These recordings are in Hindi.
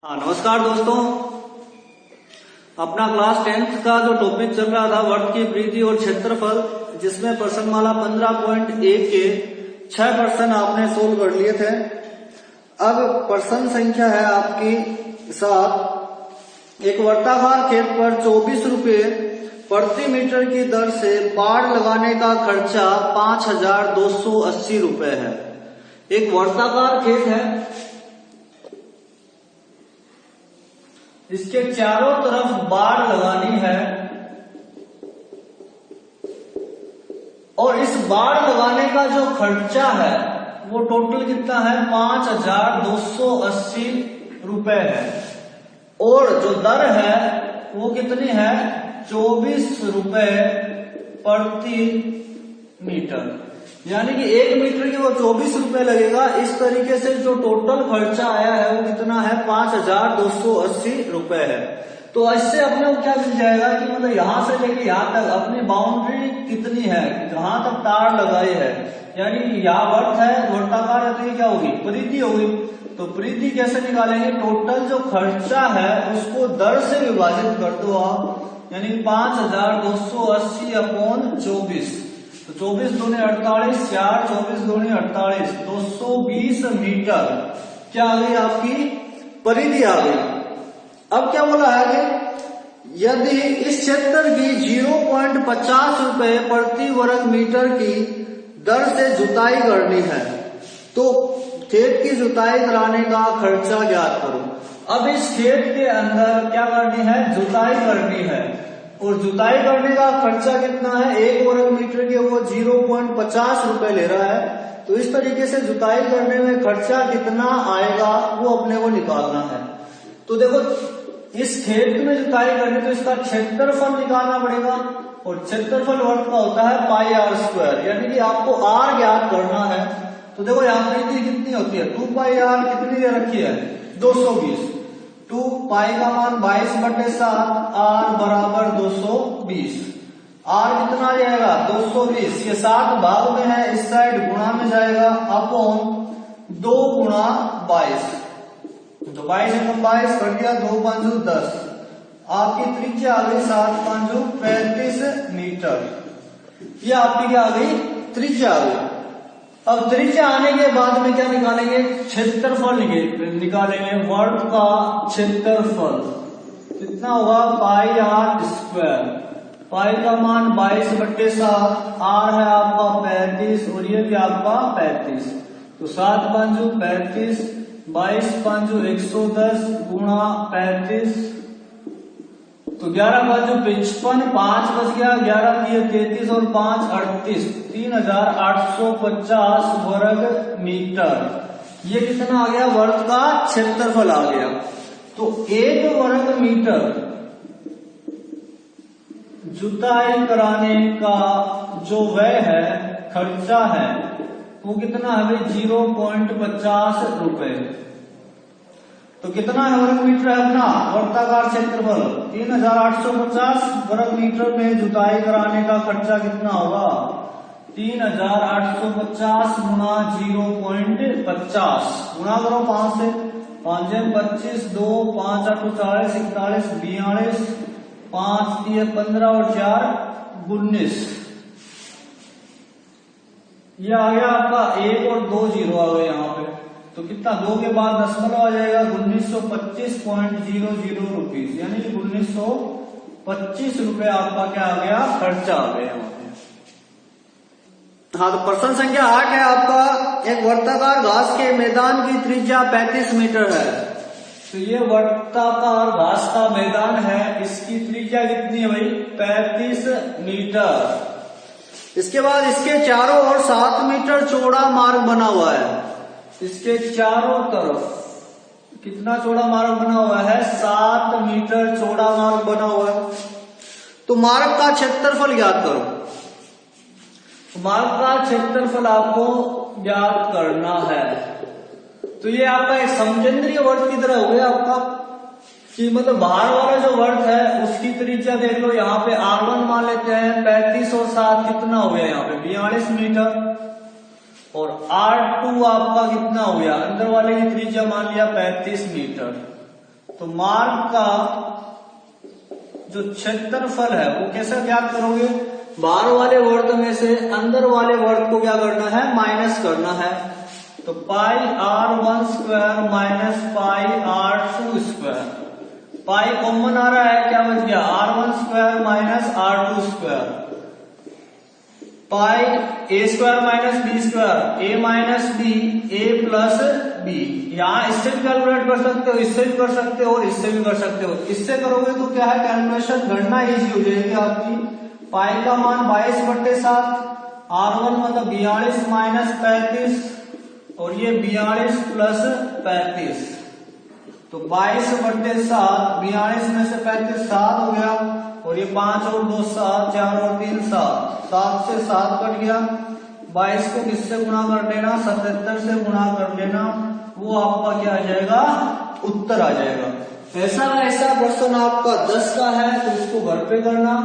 हाँ, नमस्कार दोस्तों। अपना क्लास 10th का जो टॉपिक चल रहा था वर्ग की परिधि और क्षेत्रफल, जिसमें प्रश्नमाला 15.1 के 6 प्रश्न आपने सोल्व कर लिए थे। अब प्रश्न संख्या है आपकी 7। एक वर्ताकार खेत पर 24 रुपये प्रति मीटर की दर से बाड़ लगाने का खर्चा 5280 रुपये है। एक वर्ताकार खेत है, इसके चारों तरफ बाड़ लगानी है और इस बाड़ लगाने का जो खर्चा है वो टोटल कितना है 5280 रुपए है। और जो दर है वो कितनी है 24 रुपए प्रति मीटर, यानी कि 1 मीटर की वो 24 रुपए लगेगा। इस तरीके से जो टोटल खर्चा आया है वो कितना है 5280 रुपए है। तो इससे अपने को क्या मिल जाएगा कि मतलब यहां से लेके यहां तक अपनी बाउंड्री कितनी है, जहां तक तार लगाई है, यानी कि यहाँ वर्त है, वर्ताकार है, तो ये क्या होगी परिधि होगी। तो परिधि कैसे निकालेंगे, टोटल जो खर्चा है उसको दर से विभाजित कर दो आप, यानी 5280 अपॉन 24। तो 24 दूनी 48, 4 24 दूनी 48, 220 मीटर क्या आ गई आपकी परिधि आ गई। अब क्या बोला है कि यदि इस क्षेत्र की 0.50 रुपए प्रति वर्ग मीटर की दर से जुताई करनी है तो खेत की जुताई कराने का खर्चा ज्ञात करो। अब इस खेत के अंदर क्या करनी है, जुताई करनी है, और जुताई करने का खर्चा कितना है 1 वर्ग मीटर के वो 0.50 रुपए ले रहा है। तो इस तरीके से जुताई करने में खर्चा कितना आएगा वो अपने को निकालना है। तो देखो इस खेत में जुताई करनी तो इसका क्षेत्रफल निकालना पड़ेगा, और क्षेत्रफल वर्ग का होता है पाई आर स्क्वायर, यानी कि आपको आर ज्ञात करना है। तो देखो यहाँ परिधि कितनी होती है 2 पाई आर कितनी दे रखी है 220। 2 पाई का मान 22/7, आर बराबर 220। आर कितना आ जाएगा 220, ये 7 भाग में है, इस साइड गुणा में जाएगा अपॉन 2 गुणा 22। तो 22 एकम 22 कर दिया, 2 पंजू 10। आपकी त्रिज्या आ गई 7 पंजू 35 मीटर। ये आपकी क्या आ गई त्रिज्या आ गई। अब त्रिज्या आने के बाद में क्या निकालेंगे, क्षेत्रफल निकालेंगे। वर्ग का क्षेत्रफल कितना होगा पाई आर स्क्वायर। पाई का मान 22/7, आर है आपका 35 और ये भी आपका 35। तो 7 पंजू 35, 22 पंजू 110 गुणा 35, तो 11 पंजू 55, 5 बच गया, 11 दिए 33 और 5 38, 3850 वर्ग मीटर। ये कितना आ गया वर्ग का क्षेत्रफल आ गया। तो 1 वर्ग मीटर जुताई कराने का जो व्यय है खर्चा है वो कितना है 0.50 रुपए। तो कितना है वर्ग मीटर है अपना वर्ताकार क्षेत्रफल 3850 वर्ग मीटर में जुताई कराने का खर्चा कितना होगा 3850 गुणा 0.50 गुणा करो 5 से, 5 25, 2 5 8 40, 41 42, 5 दिए 15 और 4 19। ये आ गया आपका 1 और 2 जीरो आ गए यहाँ पे। तो कितना 2 के बाद दशमलव आ जाएगा 1925.00 रुपीज, यानी 1925 रुपए आपका क्या आ गया खर्चा आ गया यहाँ पे। हाँ, तो प्रश्न संख्या 8 है आपका। एक वर्ताकार घास के मैदान की त्रिज्या 35 मीटर है। तो ये वर्ताकार घास का मैदान है, इसकी त्रिज्या कितनी है भाई 35 मीटर। इसके बाद इसके चारों ओर 7 मीटर चौड़ा मार्ग बना हुआ है। इसके चारों तरफ कितना चौड़ा मार्ग बना हुआ है 7 मीटर चौड़ा मार्ग बना हुआ है। तो मार्ग का क्षेत्रफल ज्ञात करो। मार्ग का क्षेत्रफल आपको ज्ञात करना है। तो ये आपका एक समकेंद्रीय वर्त की तरह हो गया आपका, कि मतलब बाहर वाला जो वर्त है उसकी त्रिज्या देख लो, यहाँ पे R1 मान लेते हैं 35 और 7 कितना हो गया यहाँ पे 42 मीटर, और R2 आपका कितना हो गया अंदर वाले की त्रिज्या मान लिया 35 मीटर। तो मार्ग का जो क्षेत्रफल है वो कैसे ज्ञात करोगे? बाहर वाले वर्ग में से अंदर वाले वर्ग को क्या करना है? माइनस करना है। तो pi r1 square minus pi r2 square, pi common आ रहा है, क्या बच गया? r1 square minus r2 square, pi a square minus b square, a minus b, a plus b। यहाँ इससे भी कैलकुलेट कर सकते हो, इससे भी कर सकते हो और इससे भी कर सकते हो। इससे करोगे तो क्या है, कैलकुलेशन गणना इजी हो जाएगी आपकी। पाई का मान 22/7, r1 मतलब 42 माइनस 35 और ये 42 प्लस 35, तो 22/7, 42 में से 35 7 हो गया और ये 5 और 2 7, 4 और 3 7, 7 से 7 कट गया। 22 को किससे गुणा कर देना? 77 से गुणा कर देना, वो आपका क्या आ जाएगा? उत्तर आ जाएगा। ऐसा प्रश्न आपका 10 का है तो उसको घर पे करना।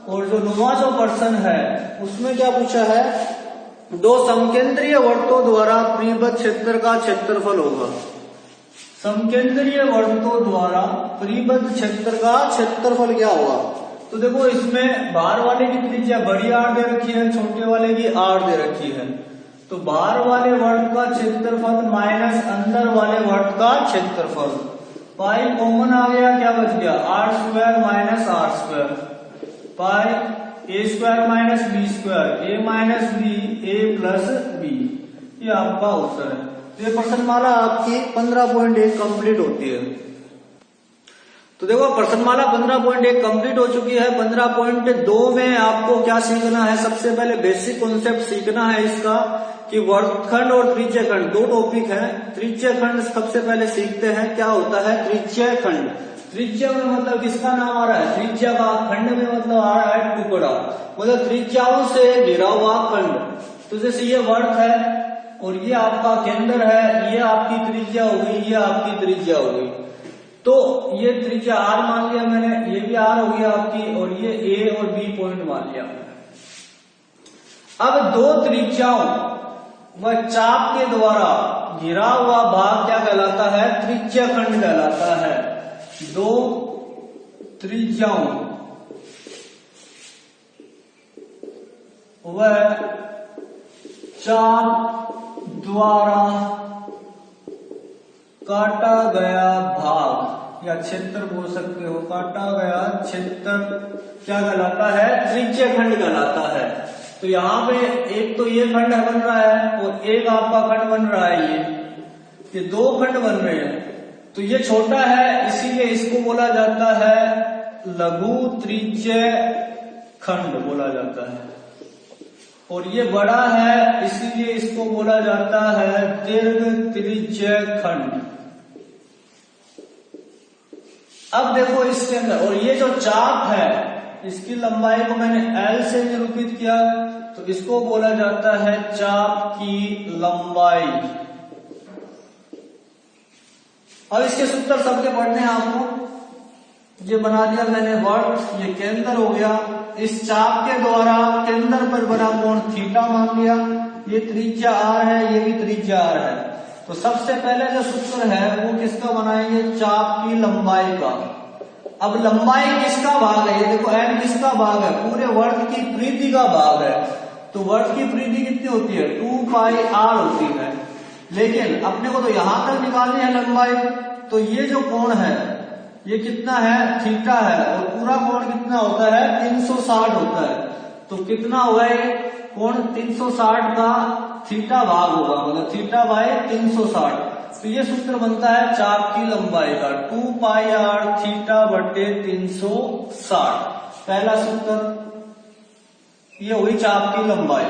और जो 9वां जो प्रश्न है उसमें क्या पूछा है? दो समकेंद्रीय वृत्तों द्वारा परिबद्ध क्षेत्र का क्षेत्रफल होगा। समकेंद्रीय वृत्तों द्वारा परिबद्ध क्षेत्र का क्षेत्रफल क्या होगा? तो देखो इसमें बाहर वाले की त्रिज्या बड़ी R दे रखी है, छोटे वाले की R दे रखी है। तो बाहर वाले वर्ग का क्षेत्रफल माइनस अंदर वाले वर्ग का क्षेत्रफल, पाई कॉमन आ गया, क्या बच गया? r square minus r square, pi a square minus b square, a minus b, a plus b। ये आपका उत्तर है। तो ये प्रश्नमाला आपकी 15.1 कंप्लीट होती है। तो देखो प्रश्नमाला 15.1 कंप्लीट हो चुकी है। 15.2 में आपको क्या सीखना है? सबसे पहले बेसिक कॉन्सेप्ट सीखना है इसका कि वर्गखंड और त्रिज्यखंड दो टॉपिक है। त्रिज्यखंड सबसे पहले सीखते हैं, क्या होता है त्रिज्यखंड? त्रिज्या में मतलब किसका नाम आ रहा है? त्रिज्या का। खंड में मतलब आ रहा है टुकड़ा, मतलब त्रिज्याओं से घिरा हुआ खंड। तो जैसे ये वर्ग है और ये आपका केंद्र है, ये आपकी त्रिज्या हो गई, ये आपकी त्रिज्या हो गई। तो ये त्रिज्या r मान लिया मैंने, ये भी r हो गया आपकी, और ये a और b पॉइंट मान लिया। अब दो त्रिज्याओं व चाप के द्वारा घिरा हुआ भाग क्या कहलाता है? त्रिज्यखंड कहलाता है। दो त्रिज्याओं व चाप द्वारा काटा गया भाग या क्षेत्र बोल सकते हो, काटा गया क्षेत्र क्या कहलाता है? त्रिज्यखंड कहलाता है। तो यहाँ पे एक तो ये खंड बन रहा है और एक आपका खंड बन रहा है, ये दो खंड बन रहे हैं। तो ये छोटा है इसीलिए इसको बोला जाता है लघु त्रिज्य खंड बोला जाता है, और ये बड़ा है इसीलिए इसको बोला जाता है दीर्घ त्रिज्य खंड। अब देखो इसके अंदर, और ये जो चाप है इसकी लंबाई को मैंने L से निरूपित किया, तो इसको बोला जाता है चाप की लंबाई। अब इसके सूत्र सबके पढ़ने हैं आपको। ये बना दिया मैंने वर्ग, ये केंद्र हो गया। इस चाप के द्वारा केंद्र पर बना कोण थीटा मान लिया। ये त्रिज्या r है, ये भी त्रिज्या r है। तो सबसे पहले जो सूत्र है वो किसका बनाएंगे? चाप की लंबाई का। अब लंबाई किसका भाग है? ये देखो n किसका भाग है? पूरे वर्ग की परिधि का भाग है। तो वर्ग की परिधि कितनी होती है? 2 पाई r होती है। लेकिन अपने को तो यहां तक निकालनी है लंबाई, तो ये जो कोण है ये कितना है? थीटा है, और पूरा कोण कितना होता है? 360 होता है। तो कितना होगा ये कोण? 360 का थीटा भाग होगा, मतलब थीटा बाय 360। तो ये सूत्र बनता है चाप की लंबाई का 2 पाई r थीटा बटे 360। पहला सूत्र ये हुई चाप की लंबाई।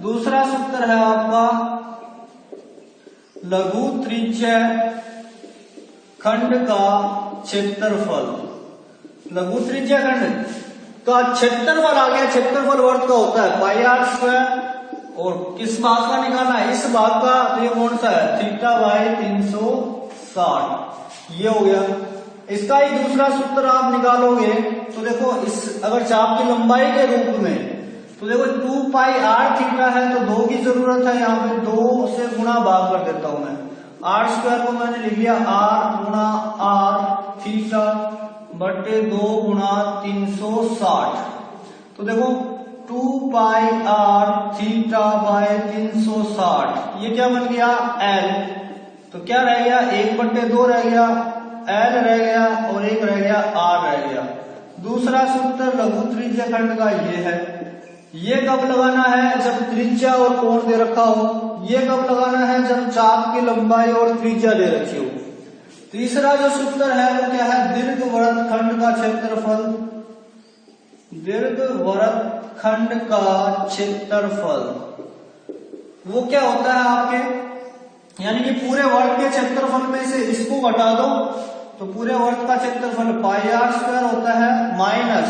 दूसरा सूत्र है आपका लघु त्रिज्य खंड का क्षेत्रफल। लघु त्रिज्य खंड का क्षेत्रफल आ गया। क्षेत्रफल वर्ग का होता है पाई r स्क्वायर, और किस भाग का निकालना है? इस भाग का। तो ये कौन सा है? Theta by 360। ये हो गया। इसका ही दूसरा सूत्र आप निकालोगे तो देखो, इस अगर चाप की लंबाई के रूप में, तो देखो 2 पाई r थीटा है तो 2 की जरूरत है। यहाँ पे 2 से गुणा भाग कर देता हूं मैं। r स्क्वायर को मैंने लिख लिया r गुणा r थीटा बटे 2 गुणा 360। तो देखो 2 पाई आर थीटा बाय 360, ये क्या बन गया L। तो क्या रह गया, 1/2 रह गया, L रह गया और 1 रह गया R रह गया। दूसरा सूत्र लघु त्रिज्या खंड का ये है। ये कब लगाना है, जब त्रिज्या और कोण दे रखा हो। ये कब लगाना है, जब चाप की लंबाई और त्रिज्या दे रखी हो। तीसरा जो सूत्र है वो क्या है, दीर्घवृत्त खंड का क्षेत्रफल। दीर्घवृत्त खंड का क्षेत्रफल वो क्या होता है आपके, यानी कि पूरे वर्ग के क्षेत्रफल में से इसको घटा दो तो पूरे वर्ग का क्षेत्रफल पाई आर स्क्वायर होता है माइनस,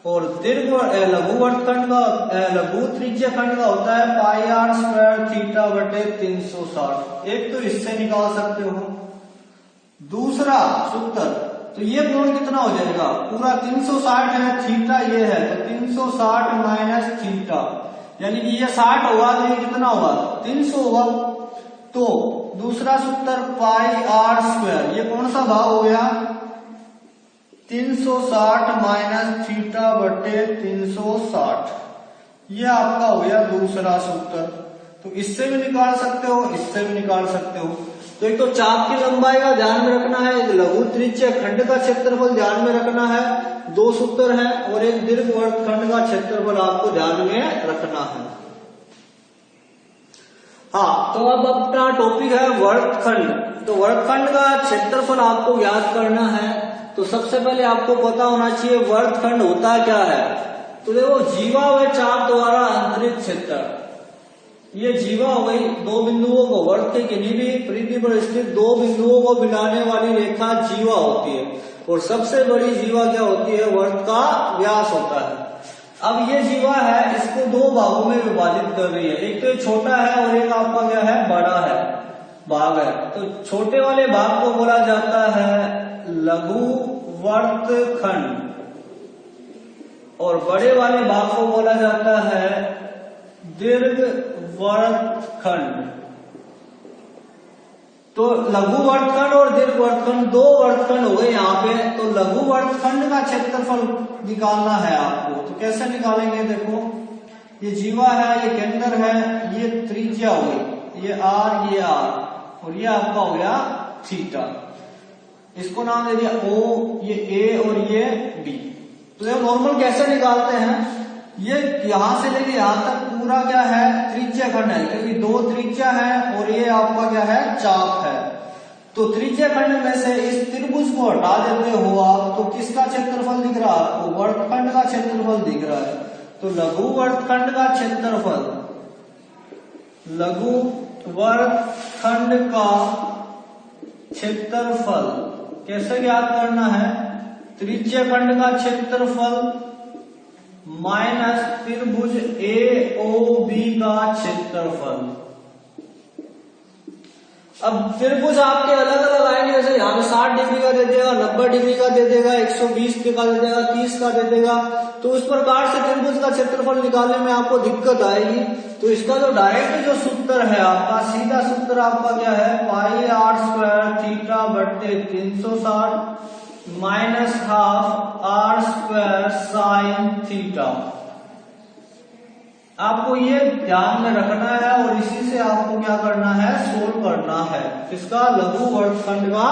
और लघु वर्गखंड का लघु त्रिज्या खंड का होता है पाई आर स्क्वायर थीटा बटे 360। एक तो इससे निकाल सकते हो। दूसरा सूत्र, तो ये कोण कितना हो जाएगा, पूरा 360 है, थीटा ये है तो 360 माइनस थीटा, यानी कि ये 60 होगा तो ये कितना होगा 300 होगा। तो दूसरा सूत्र पाई आर स्क्वायर, ये कौन सा भाग हो गया, 360 माइनस थीटा बटे 360, ये आपका हो गया दूसरा सूत्र। तो इससे भी निकाल सकते हो, इससे भी निकाल सकते हो। तो एक तो चाप की लंबाई का ध्यान में रखना है, एक लघु त्रिज्या खंड का क्षेत्रफल ध्यान में रखना है, दो सूत्र है, और एक दीर्घवृत्त खंड का क्षेत्रफल आपको ध्यान में रखना है। हाँ, तो अब अपना टॉपिक है वर्गखंड। तो वर्गखंड का क्षेत्रफल आपको ज्ञात करना है। तो सबसे पहले आपको पता होना चाहिए वर्गखंड होता क्या है। तो देखो, जीवा व चाप द्वारा अंतरित क्षेत्र, ये जीवा हो गई, दो बिंदुओं को वर्ग के किन्हीं भी परिधि पर स्थित दो बिंदुओं को मिलाने वाली रेखा जीवा होती है, और सबसे बड़ी जीवा क्या होती है, वर्ग का व्यास होता है। अब ये जीवा है, इसको दो भागों में विभाजित कर रही है, एक तो ये छोटा है और एक आपका क्या है, बड़ा है भाग है। तो छोटे वाले भाग को बोला जाता है लघु वर्गखंड, और बड़े वाले भाग को बोला जाता है दीर्घ वर्गखंड। तो लघु वर्गखंड और दीर्घ वर्गखंड, दो वर्गखंड हो गए यहाँ पे। तो लघु वर्गखंड का क्षेत्रफल निकालना है आपको। तो कैसे निकालेंगे, देखो ये जीवा है, ये केंद्र है, ये त्रिज्या हो गई, ये आर, ये आर, और ये आपका हो गया थीटा। इसको नाम दे दिया ओ, ये ए और ये बी। तो ये नॉर्मल कैसे निकालते हैं, ये यहां से लेके यहां तक पूरा क्या है, त्रिज्या खंड है, क्योंकि दो त्रिज्या है और ये आपका क्या है, चाप है। तो त्रिज्या खंड में से इस त्रिभुज को हटा देते हो आप, तो किसका क्षेत्रफल दिख रहा है आपको, वर्गखंड का क्षेत्रफल दिख रहा है। तो लघु वर्गखंड का क्षेत्रफल, लघु वर्गखंड का क्षेत्रफल कैसे ज्ञात करना है, त्रिज्या खंड का क्षेत्रफल माइनस त्रिभुज AOB का क्षेत्रफल। अब त्रिभुज आपके अलग अलग आएंगे, जैसे यहाँ पे 60 डिग्री का दे देगा, 90 डिग्री का दे देगा, 120 का दे देगा, 30 का दे देगा। तो इस प्रकार से त्रिभुज का क्षेत्रफल निकालने में आपको दिक्कत आएगी। तो इसका जो डायरेक्ट जो सूत्र है आपका, सीधा सूत्र आपका क्या है, पाई आर स्क्वायर थीटा बटे 360 minus half r square sine theta. आपको ये ध्यान में रखना है और इसी से आपको क्या करना है, सोल्व करना है किसका, लघु वर्गखंड का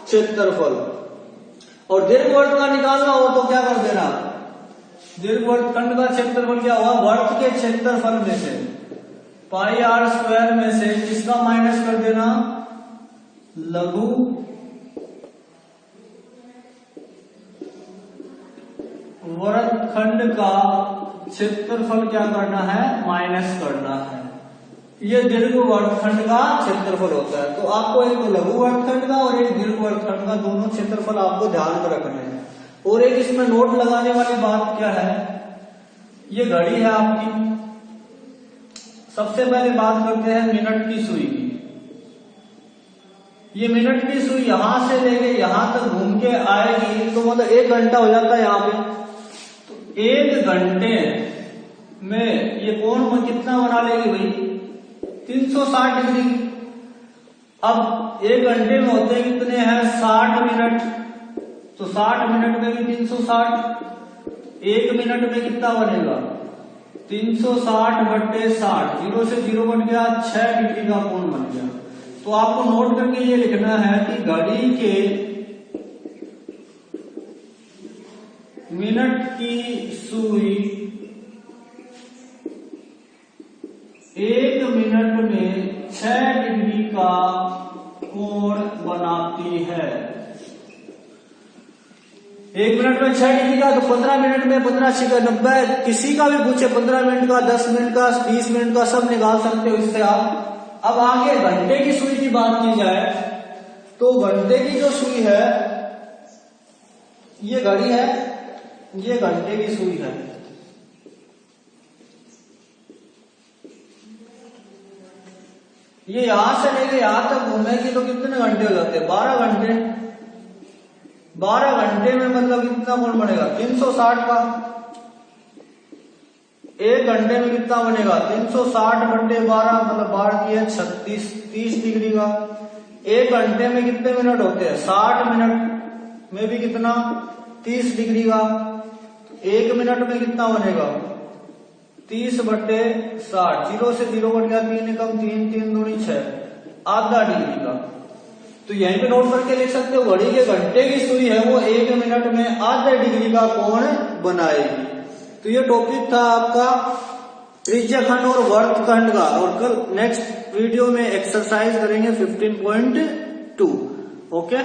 क्षेत्रफल। और दीर्घ वर्ग का निकालना हो तो क्या कर देना, दीर्घ वर्गखंड का क्षेत्रफल क्या हुआ, वर्ग के क्षेत्रफल में से पाई आर स्क्वायर में से किसका माइनस कर देना, लघु वर्गखंड का क्षेत्रफल क्या करना है, माइनस करना है। ये दीर्घ वर्गखंड का क्षेत्रफल होता है। तो आपको एक लघु वर्गखंड का और एक दीर्घ वर्गखंड का दोनों क्षेत्रफल आपको ध्यान में रखने हैं। और एक इसमें नोट लगाने वाली बात क्या है, ये घड़ी है आपकी। सबसे पहले बात करते हैं मिनट की सुई की। ये मिनट की सुई यहां से लेके यहां तक घूम के आएगी तो मतलब 1 घंटा हो जाता है यहाँ पे। 1 घंटे में ये कोण कितना बना लेगी भाई, 360 डिग्री। अब एक घंटे में होते कितने हैं 60 मिनट, तो 60 मिनट में भी 360, एक मिनट में कितना बनेगा 360/60, 0 से 0 बन गया, 6 डिग्री का कोण बन गया। तो आपको नोट करके ये लिखना है कि घड़ी के मिनट की सुई 1 मिनट में 6 डिग्री का कोण बनाती है। 1 मिनट में 6 डिग्री का, तो 15 मिनट में 15 6 90, किसी का भी पूछे 15 मिनट का, 10 मिनट का, 20 मिनट का, सब निकाल सकते हो इससे आप। अब आगे घंटे की सुई की बात की जाए तो घंटे की जो सुई है, ये घड़ी है, ये घंटे की सुई है। ये यहां से लेके यहां तक घूमेगी तो कितने घंटे हो जाते हैं 12 घंटे। 12 घंटे में मतलब कितना कोण बनेगा 360 का। एक घंटे में कितना बनेगा 360/12, मतलब 12 की है 36, 30 डिग्री का। एक घंटे में कितने मिनट होते हैं 60 मिनट में भी कितना 30 डिग्री का। एक मिनट में कितना बनेगा 30/60, 0 से 0 कट गया, 3 कम 3, 3 दूनी 6, आधा डिग्री का। तो यहीं पे नोट करके लिख सकते हो घड़ी के घंटे की सुई है वो 1 मिनट में आधा डिग्री का कोण बनाएगी। तो ये टॉपिक था आपका त्रिज्याखंड और वर्तखंड का, और कल नेक्स्ट वीडियो में एक्सरसाइज करेंगे 15.2। ओके।